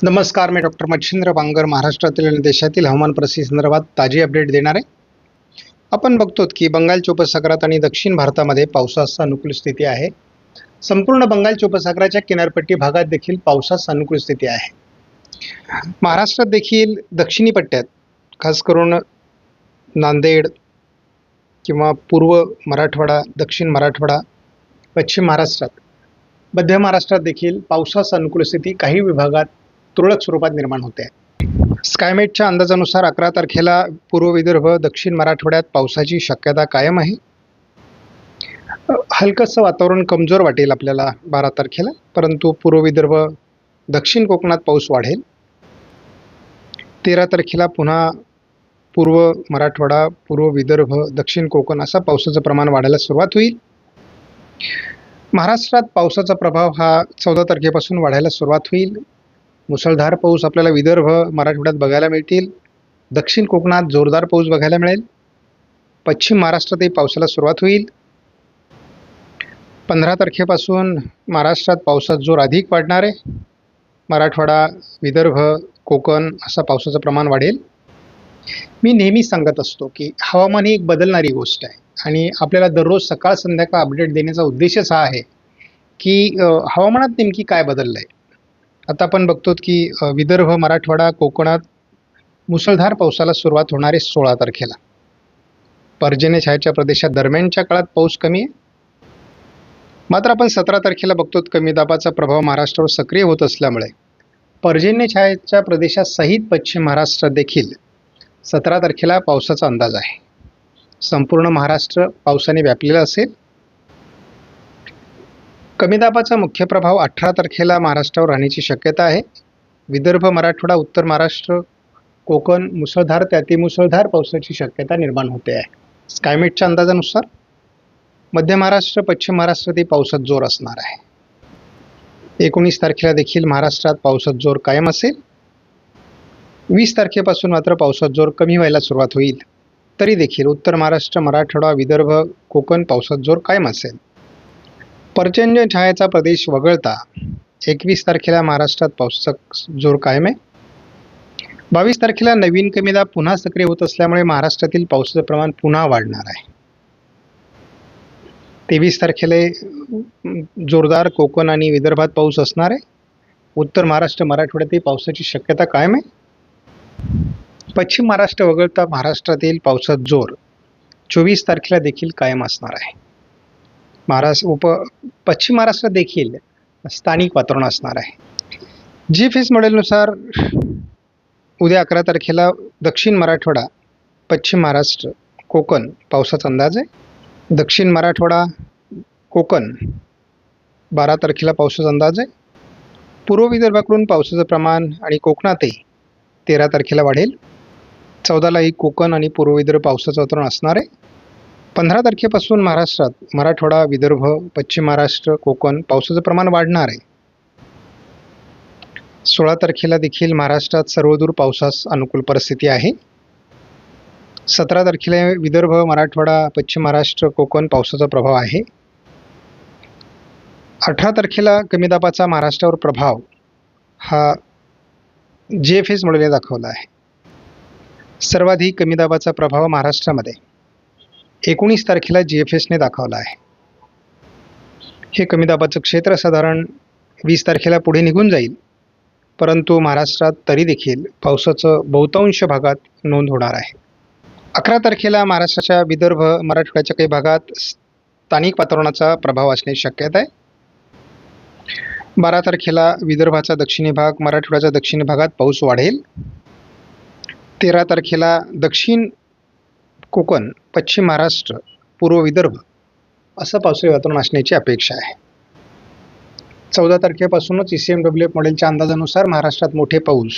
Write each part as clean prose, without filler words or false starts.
नमस्कार, मी डॉक्टर मच्छिंद्र बांगर महाराष्ट्रातील आणि देशातील हवामान परिस्थिती संदर्भात ताजी अपडेट देणार आहे. आपण बघतो की बंगालच्या उपसागरात आणि दक्षिण भारतामध्ये पावसास अनुकूल स्थिती आहे. संपूर्ण बंगालच्या उपसागराच्या किनारपट्टी भागात देखील पावसास अनुकूल स्थिती आहे. महाराष्ट्रात देखील दक्षिणी पट्ट्यात खास करून नांदेड किंवा पूर्व मराठवाडा, दक्षिण मराठवाडा, पश्चिम महाराष्ट्रात, मध्य महाराष्ट्रात देखील पावसास अनुकूल स्थिती काही विभागात तुरळक स्वरूपात निर्माण होते आहे. स्कायमेटच्या अंदाजानुसार 11 तारखेला पूर्व विदर्भ, दक्षिण मराठवाड्यात पावसाची शक्यता कायम आहे. हलकंसं वातावरण कमजोर वाटेल आपल्याला 12 तारखेला, परंतु पूर्व विदर्भ, दक्षिण कोकणात पाऊस वाढेल. 13 तारखेला पुन्हा पूर्व मराठवाडा, पूर्व विदर्भ, दक्षिण कोकण असा पावसाचं प्रमाण वाढायला सुरुवात होईल. महाराष्ट्रात पावसाचा प्रभाव हा 14 तारखेपासून वाढायला सुरुवात होईल. मुसळधार पाऊस आपल्याला विदर्भ, मराठवाड्यात बघायला मिळतील. दक्षिण कोकणात जोरदार पाऊस बघायला मिळेल. पश्चिम महाराष्ट्रातही पावसाला सुरुवात होईल. 15 तारखेपासून महाराष्ट्रात पावसाचा जोर अधिक वाढणार आहे. मराठवाडा, विदर्भ, कोकण असा पावसाचं प्रमाण वाढेल. मी नेहमी सांगत असतो की हवामान ही एक बदलणारी गोष्ट आहे आणि आपल्याला दररोज सकाळ संध्याकाळ अपडेट देण्याचा उद्देशच हा आहे की हवामानात नेमकी काय बदललं आहे. आता आपण बघतो की विदर्भ, मराठवाडा, कोकणात मुसळधार पावसाला सुरुवात होणार आहे 16 तारखेला. पर्जन्य छायेच्या प्रदेशात दरम्यानच्या काळात पाऊस कमी आहे. मात्र आपण 17 तारखेला बघतो कमी दाबाचा प्रभाव महाराष्ट्रावर सक्रिय होत असल्यामुळे पर्जन्य छायेच्या प्रदेशासहित पश्चिम महाराष्ट्रात देखील 17 तारखेला पावसाचा अंदाज आहे. संपूर्ण महाराष्ट्र पावसाने व्यापलेला असेल. कमी दाबाचा मुख्य प्रभाव 18 तारखेला महाराष्ट्रावर राहण्याची शक्यता आहे. विदर्भ, मराठवाडा, उत्तर महाराष्ट्र, कोकण मुसळधार ते अतिमुसळधार पावसाची शक्यता निर्माण होते आहे. स्कायमेटच्या अंदाजानुसार मध्य महाराष्ट्र, पश्चिम महाराष्ट्रातही पावसात जोर असणार आहे. 19 तारखेला देखील महाराष्ट्रात पावसात जोर कायम असेल. 20 तारखेपासून मात्र पावसात जोर कमी व्हायला सुरुवात होईल. तरी देखील उत्तर महाराष्ट्र, मराठवाडा, विदर्भ, कोकण पावसात जोर कायम असेल. पर्जन्य छायेचा प्रदेश वगळता 21 तारखेला महाराष्ट्रात पावसाचा जोर कायम आहे. 22 तारखेला नवीन कमी दाब पुन्हा सक्रिय होत असल्यामुळे महाराष्ट्रातील पावसाचं प्रमाण पुन्हा वाढणार आहे. 23 तारखेला जोरदार कोकण आणि विदर्भात पाऊस असणार आहे. उत्तर महाराष्ट्र, मराठवाड्यातही पावसाची शक्यता कायम आहे. पश्चिम महाराष्ट्र वगळता महाराष्ट्रातील पावसाचा जोर 24 तारखेला देखील कायम असणार आहे. पश्चिम महाराष्ट्रात देखील स्थानिक वातावरण असणार आहे. GFS मॉडेलनुसार उद्या 11 तारखेला दक्षिण मराठवाडा, पश्चिम महाराष्ट्र, कोकण पावसाचा अंदाज आहे. दक्षिण मराठवाडा, कोकण 12 तारखेला पावसाचा अंदाज आहे. पूर्व विदर्भाकडून पावसाचं प्रमाण आणि कोकणातही 13 तारखेला वाढेल. 14लाही कोकण आणि पूर्व विदर्भ पावसाचं वातावरण असणार आहे. 15 तारखेपासून महाराष्ट्रात मराठवाडा, विदर्भ, पश्चिम महाराष्ट्र, कोकण पावसाचं प्रमाण वाढणार आहे. 16 तारखेला देखील महाराष्ट्रात सर्वदूर पावसास अनुकूल परिस्थिती आहे. 17 तारखेला विदर्भ, मराठवाडा, पश्चिम महाराष्ट्र, कोकण पावसाचा प्रभाव आहे. 18 तारखेला कमी दाबाचा महाराष्ट्रावर प्रभाव हा GFS मॉडेलने दाखवला आहे. सर्वाधिक कमी दाबाचा प्रभाव महाराष्ट्रामध्ये 19 तारखेला GFSने दाखवला आहे. हे कमी दाबाचं क्षेत्र साधारण 20 तारखेला पुढे निघून जाईल, परंतु महाराष्ट्रात तरी देखील पावसाचं बहुतांश भागात नोंद होणार आहे. 11 तारखेला महाराष्ट्राच्या विदर्भ, मराठवाड्याच्या काही भागात स्थानिक वातावरणाचा प्रभाव असण्याची शक्यता आहे. 12 तारखेला विदर्भाचा दक्षिणी भाग, मराठवाड्याच्या दक्षिणी भागात पाऊस वाढेल. 13 तारखेला दक्षिण कोकण, पश्चिम महाराष्ट्र, पूर्व विदर्भ असं पावसाळी वातावरण असण्याची अपेक्षा आहे. 14 तारखेपासूनच ECMWF मॉडेलच्या अंदाजानुसार महाराष्ट्रात मोठे पाऊस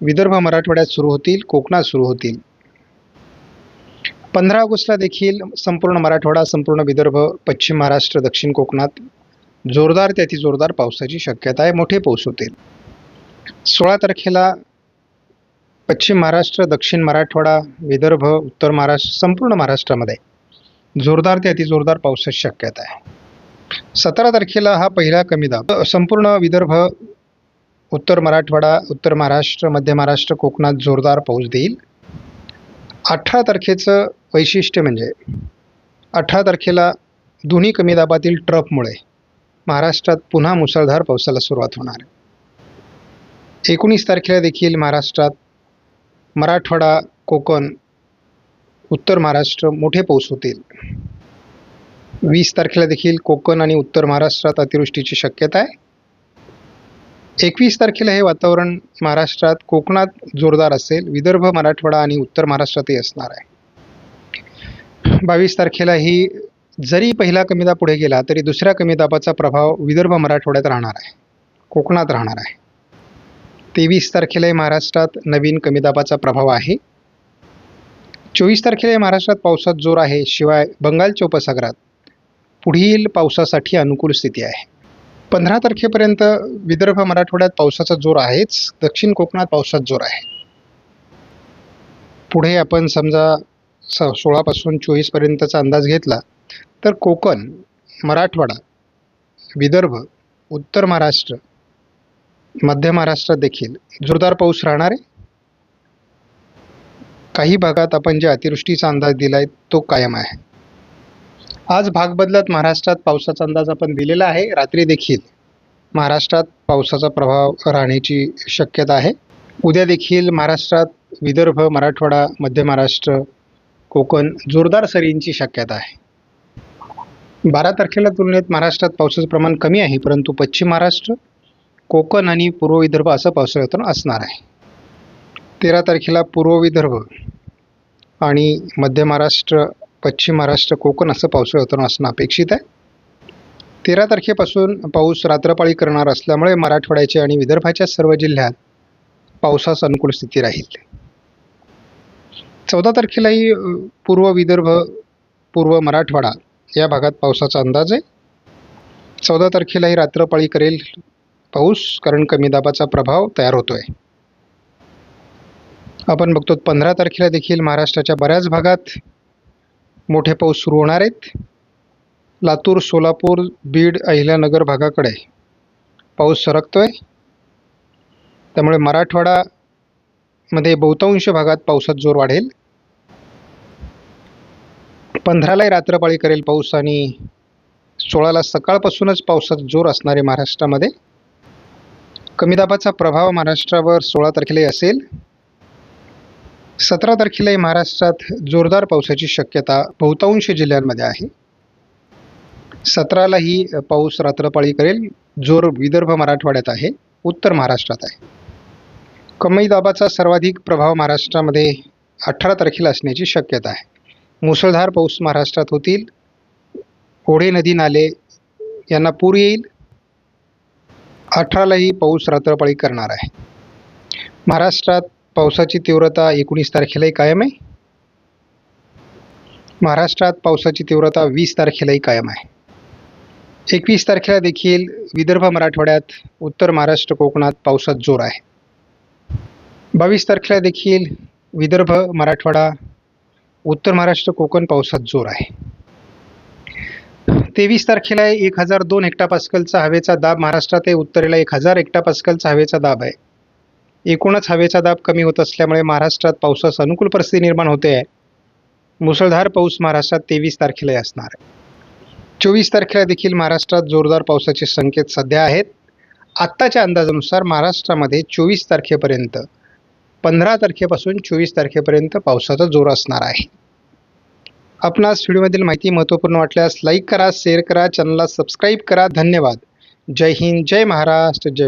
विदर्भ, मराठवाड्यात सुरू होतील, कोकणात सुरू होतील. 15 ऑगस्टला देखील संपूर्ण मराठवाडा, संपूर्ण विदर्भ, पश्चिम महाराष्ट्र, दक्षिण कोकणात जोरदार ते अतिजोरदार पावसाची शक्यता आहे. मोठे पाऊस होतील. 16 तारखेला पश्चिम महाराष्ट्र, दक्षिण मराठवाडा, विदर्भ, उत्तर महाराष्ट्र, संपूर्ण महाराष्ट्रामध्ये जोरदार ते अतिजोरदार पावसाची शक्यता आहे. 17 तारखेला हा पहिला कमी दाब संपूर्ण विदर्भ, उत्तर मराठवाडा, उत्तर महाराष्ट्र, मध्य महाराष्ट्र, कोकणात जोरदार पाऊस देईल. 18 तारखेचं वैशिष्ट्य म्हणजे 18 तारखेला दोन्ही कमी दाबातील ट्रफमुळे महाराष्ट्रात पुन्हा मुसळधार पावसाला सुरुवात होणार आहे. 19 तारखेला देखील महाराष्ट्रात मराठवाडा, कोकण, उत्तर महाराष्ट्र मोठे पाऊस होतील. 20 तारखेला देखील कोकण आणि उत्तर महाराष्ट्रात अतिवृष्टीची शक्यता आहे. 21 तारखेला हे वातावरण महाराष्ट्रात, कोकणात जोरदार असेल. विदर्भ, मराठवाडा आणि उत्तर महाराष्ट्रातही असणार आहे. 22 तारखेलाही जरी पहिला कमी दाब पुढे गेला तरी दुसऱ्या कमी दाबाचा प्रभाव विदर्भ, मराठवाड्यात राहणार आहे, कोकणात राहणार आहे. 23 तारखेलाही महाराष्ट्रात नवीन कमी दाबाचा प्रभाव आहे. 24 तारखेला महाराष्ट्रात पावसात जोर आहे. शिवाय बंगालच्या उपसागरात पुढील पावसासाठी अनुकूल स्थिती आहे. 15 तारखेपर्यंत विदर्भ, मराठवाड्यात पावसाचा जोर आहेच. दक्षिण कोकणात पावसाचा जोर आहे. पुढे आपण समजा 16 पासून 24 पर्यंतचा अंदाज घेतला तर कोकण, मराठवाडा, विदर्भ, उत्तर महाराष्ट्र, मध्य महाराष्ट्रात देखील जोरदार पाऊस राहणार आहे. काही भागात आपण जे अतिवृष्टीचा अंदाज दिला आहे तो कायम आहे. आज भाग बदलत महाराष्ट्रात पावसाचा अंदाज आपण दिलेला आहे. रात्री देखील महाराष्ट्रात पावसाचा प्रभाव राहण्याची शक्यता आहे. उद्या देखील महाराष्ट्रात विदर्भ, मराठवाडा, मध्य महाराष्ट्र, कोकण जोरदार सरींची शक्यता आहे. 12 तारखेला तुलनेत महाराष्ट्रात पावसाचं प्रमाण कमी आहे, परंतु पश्चिम महाराष्ट्र, कोकण आणि पूर्व विदर्भ असं पावसाळी वातावरण असणार आहे. 13 तारखेला पूर्व विदर्भ आणि मध्य महाराष्ट्र, पश्चिम महाराष्ट्र, कोकण असं पावसाळी वातावरण असणं अपेक्षित आहे. 13 तारखेपासून पाऊस रात्रपाळी करणार असल्यामुळे मराठवाड्याच्या आणि विदर्भाच्या सर्व जिल्ह्यात पावसास अनुकूल स्थिती राहील. 14 तारखेलाही पूर्व विदर्भ, पूर्व मराठवाडा या भागात पावसाचा अंदाज आहे. 14 तारखेलाही रात्रपाळी करेल पाऊस, कारण कमी दाबाचा प्रभाव तयार होतोय. आपण बघतो 15 तारखेला देखील महाराष्ट्राच्या बऱ्याच भागात मोठे पाऊस सुरू होणार आहेत. लातूर, सोलापूर, बीड, अहिल्यानगर भागाकडे पाऊस सरकतोय. त्यामुळे मराठवाडामध्ये बहुतांश भागात पावसात जोर वाढेल. 15लाही रात्रपाळी करेल पाऊस आणि 16ला सकाळपासूनच पावसाचा जोर असणारे महाराष्ट्रामध्ये. कमी दाबाचा प्रभाव महाराष्ट्रावर 16 तारखेलाही असेल. 17 तारखेलाही महाराष्ट्रात जोरदार पावसाची शक्यता बहुतांश जिल्ह्यांमध्ये आहे. 17लाही पाऊस रात्रपाळी करेल. जोर विदर्भ, मराठवाड्यात आहे, उत्तर महाराष्ट्रात आहे. कमी दाबाचा सर्वाधिक प्रभाव महाराष्ट्रामध्ये 18 तारखेला असण्याची शक्यता आहे. मुसळधार पाऊस महाराष्ट्रात होतील. ओढे, नदी, नाले यांना पूर येईल. 18लाही पाऊस रात्रपाळी करणार आहे. महाराष्ट्रात पावसाची तीव्रता 19 तारखेलाही कायम आहे. महाराष्ट्रात पावसाची तीव्रता 20 तारखेलाही कायम आहे. 21 तारखेला देखील विदर्भ, मराठवाड्यात, उत्तर महाराष्ट्र, कोकणात पावसात जोर आहे. 22 तारखेला देखील विदर्भ, मराठवाडा, उत्तर महाराष्ट्र, कोकण पावसात जोर आहे. 23 तारखेला 1002 हेक्टोपास्कलचा हवेचा दाब महाराष्ट्रात आहे. उत्तरेला 1000 हेक्टोपास्कलचा हवेचा दाब आहे. एकूणच हवेचा दाब कमी होत असल्यामुळे महाराष्ट्रात पावसास अनुकूल परिस्थिती निर्माण होते आहे. मुसळधार पाऊस महाराष्ट्रात 23 तारखेलाही असणार आहे. 24 तारखेला देखील महाराष्ट्रात जोरदार पावसाचे संकेत सध्या आहेत. आत्ताच्या अंदाजानुसार महाराष्ट्रामध्ये 24 तारखेपर्यंत, 15 तारखेपासून 24 तारखेपर्यंत पावसाचा जोर असणार आहे. आपणास व्हिडिओमधील माहिती महत्त्वपूर्ण वाटल्यास लाईक करा, शेअर करा, चॅनलला सबस्क्राईब करा. धन्यवाद. जय हिंद, जय महाराष्ट्र, जय